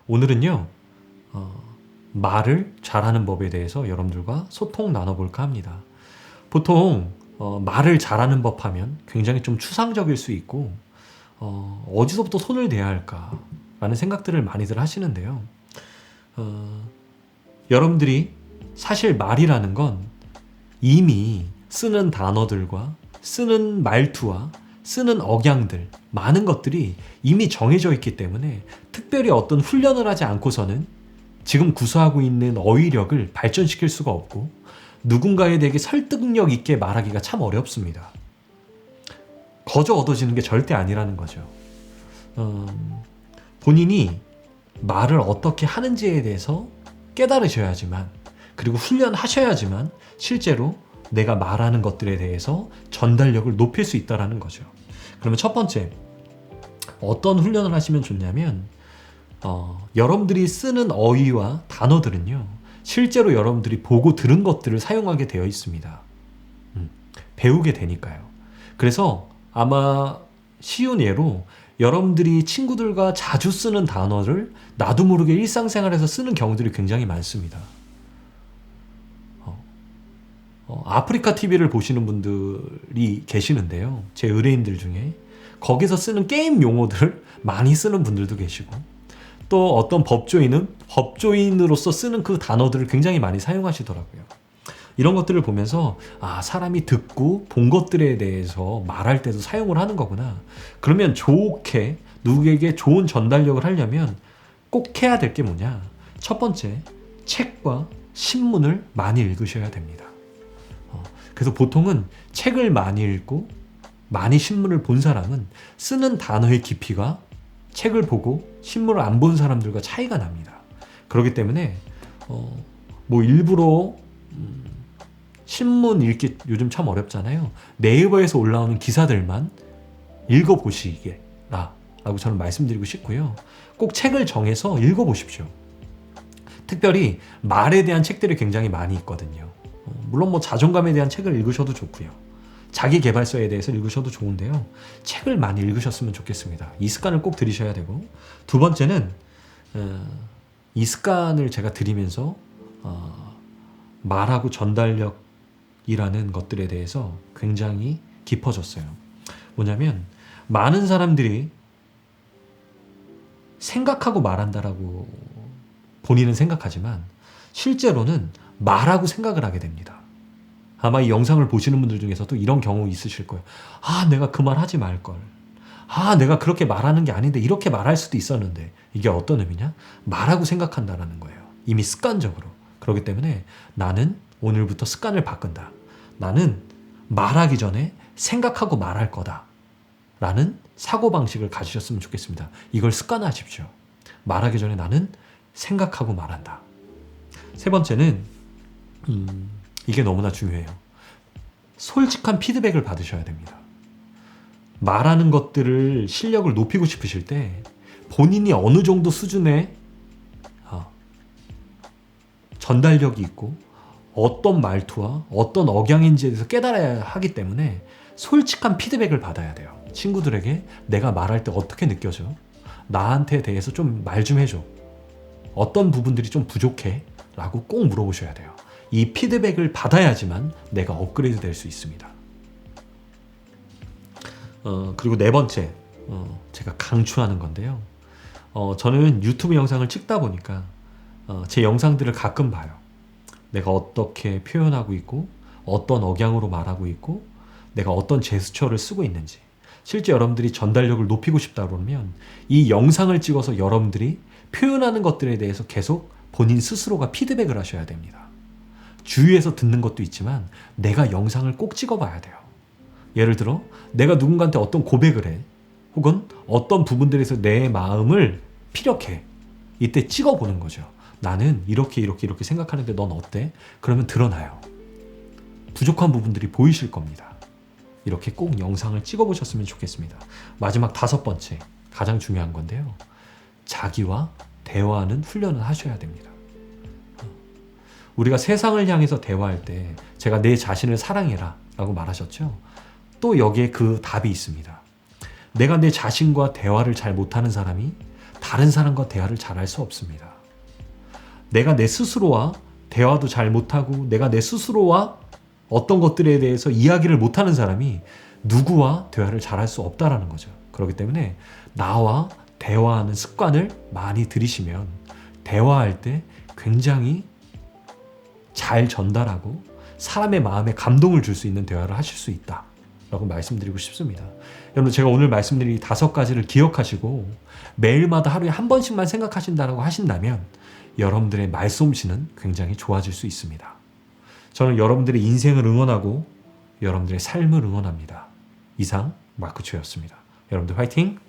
오늘은요, 말을 잘하는 법에 대해서 여러분들과 소통 나눠볼까 합니다. 보통 말을 잘하는 법 하면 굉장히 좀 추상적일 수 있고 어디서부터 손을 대야 할까라는 생각들을 많이들 하시는데요. 여러분들이 사실 말이라는 건 이미 쓰는 단어들과 쓰는 말투와 쓰는 억양들, 많은 것들이 이미 정해져 있기 때문에 특별히 어떤 훈련을 하지 않고서는 지금 구사하고 있는 어휘력을 발전시킬 수가 없고 누군가에 대해 설득력 있게 말하기가 참 어렵습니다. 거저 얻어지는 게 절대 아니라는 거죠. 본인이 말을 어떻게 하는지에 대해서 깨달으셔야지만, 그리고 훈련하셔야지만 실제로 내가 말하는 것들에 대해서 전달력을 높일 수 있다는 거죠. 그러면 첫 번째, 어떤 훈련을 하시면 좋냐면 여러분들이 쓰는 어휘와 단어들은요, 실제로 여러분들이 보고 들은 것들을 사용하게 되어 있습니다. 배우게 되니까요. 그래서 아마 쉬운 예로 여러분들이 친구들과 자주 쓰는 단어를 나도 모르게 일상생활에서 쓰는 경우들이 굉장히 많습니다. 아프리카 TV를 보시는 분들이 계시는데요. 제 의뢰인들 중에 거기서 쓰는 게임 용어들을 많이 쓰는 분들도 계시고, 또 어떤 법조인은 법조인으로서 쓰는 그 단어들을 굉장히 많이 사용하시더라고요. 이런 것들을 보면서 사람이 듣고 본 것들에 대해서 말할 때도 사용을 하는 거구나. 그러면 좋게 누구에게 좋은 전달력을 하려면 꼭 해야 될 게 뭐냐? 첫 번째, 책과 신문을 많이 읽으셔야 됩니다. 그래서 보통은 책을 많이 읽고 많이 신문을 본 사람은 쓰는 단어의 깊이가 책을 보고 신문을 안 본 사람들과 차이가 납니다. 그렇기 때문에 일부러 신문 읽기 요즘 참 어렵잖아요. 네이버에서 올라오는 기사들만 읽어보시게 라고 저는 말씀드리고 싶고요. 꼭 책을 정해서 읽어보십시오. 특별히 말에 대한 책들이 굉장히 많이 있거든요. 물론 자존감에 대한 책을 읽으셔도 좋고요. 자기 개발서에 대해서 읽으셔도 좋은데요. 책을 많이 읽으셨으면 좋겠습니다. 이 습관을 꼭 들이셔야 되고, 두 번째는 이 습관을 제가 들이면서 말하고 전달력이라는 것들에 대해서 굉장히 깊어졌어요. 뭐냐면 많은 사람들이 생각하고 말한다라고 본인은 생각하지만 실제로는 말하고 생각을 하게 됩니다. 아마 이 영상을 보시는 분들 중에서도 이런 경우 있으실 거예요. 내가 그 말 하지 말걸. 내가 그렇게 말하는 게 아닌데 이렇게 말할 수도 있었는데. 이게 어떤 의미냐? 말하고 생각한다라는 거예요. 이미 습관적으로. 그렇기 때문에 나는 오늘부터 습관을 바꾼다. 나는 말하기 전에 생각하고 말할 거다. 라는 사고방식을 가지셨으면 좋겠습니다. 이걸 습관화하십시오. 말하기 전에 나는 생각하고 말한다. 세 번째는 이게 너무나 중요해요. 솔직한 피드백을 받으셔야 됩니다. 말하는 것들을 실력을 높이고 싶으실 때 본인이 어느 정도 수준의 전달력이 있고 어떤 말투와 어떤 억양인지에 대해서 깨달아야 하기 때문에 솔직한 피드백을 받아야 돼요. 친구들에게 내가 말할 때 어떻게 느껴져? 나한테 대해서 좀 말 좀 해줘. 어떤 부분들이 좀 부족해? 라고 꼭 물어보셔야 돼요. 이 피드백을 받아야지만 내가 업그레이드 될 수 있습니다. 그리고 네 번째, 제가 강추하는 건데요. 저는 유튜브 영상을 찍다 보니까 제 영상들을 가끔 봐요. 내가 어떻게 표현하고 있고 어떤 억양으로 말하고 있고 내가 어떤 제스처를 쓰고 있는지. 실제 여러분들이 전달력을 높이고 싶다 그러면 이 영상을 찍어서 여러분들이 표현하는 것들에 대해서 계속 본인 스스로가 피드백을 하셔야 됩니다. 주위에서 듣는 것도 있지만 내가 영상을 꼭 찍어봐야 돼요. 예를 들어 내가 누군가한테 어떤 고백을 해, 혹은 어떤 부분들에서 내 마음을 피력해. 이때 찍어보는 거죠. 나는 이렇게 생각하는데 넌 어때? 그러면 드러나요. 부족한 부분들이 보이실 겁니다. 이렇게 꼭 영상을 찍어보셨으면 좋겠습니다. 마지막 다섯 번째, 가장 중요한 건데요. 자기와 대화하는 훈련을 하셔야 됩니다. 우리가 세상을 향해서 대화할 때 제가 내 자신을 사랑해라 라고 말하셨죠. 또 여기에 그 답이 있습니다. 내가 내 자신과 대화를 잘 못하는 사람이 다른 사람과 대화를 잘할 수 없습니다. 내가 내 스스로와 대화도 잘 못하고 내가 내 스스로와 어떤 것들에 대해서 이야기를 못하는 사람이 누구와 대화를 잘할 수 없다라는 거죠. 그렇기 때문에 나와 대화하는 습관을 많이 들이시면 대화할 때 굉장히 잘 전달하고 사람의 마음에 감동을 줄 수 있는 대화를 하실 수 있다 라고 말씀드리고 싶습니다. 여러분, 제가 오늘 말씀드린 5가지를 기억하시고 매일마다 하루에 한 번씩만 생각하신다고 하신다면 여러분들의 말솜씨는 굉장히 좋아질 수 있습니다. 저는 여러분들의 인생을 응원하고 여러분들의 삶을 응원합니다. 이상 마크초였습니다. 여러분들 화이팅!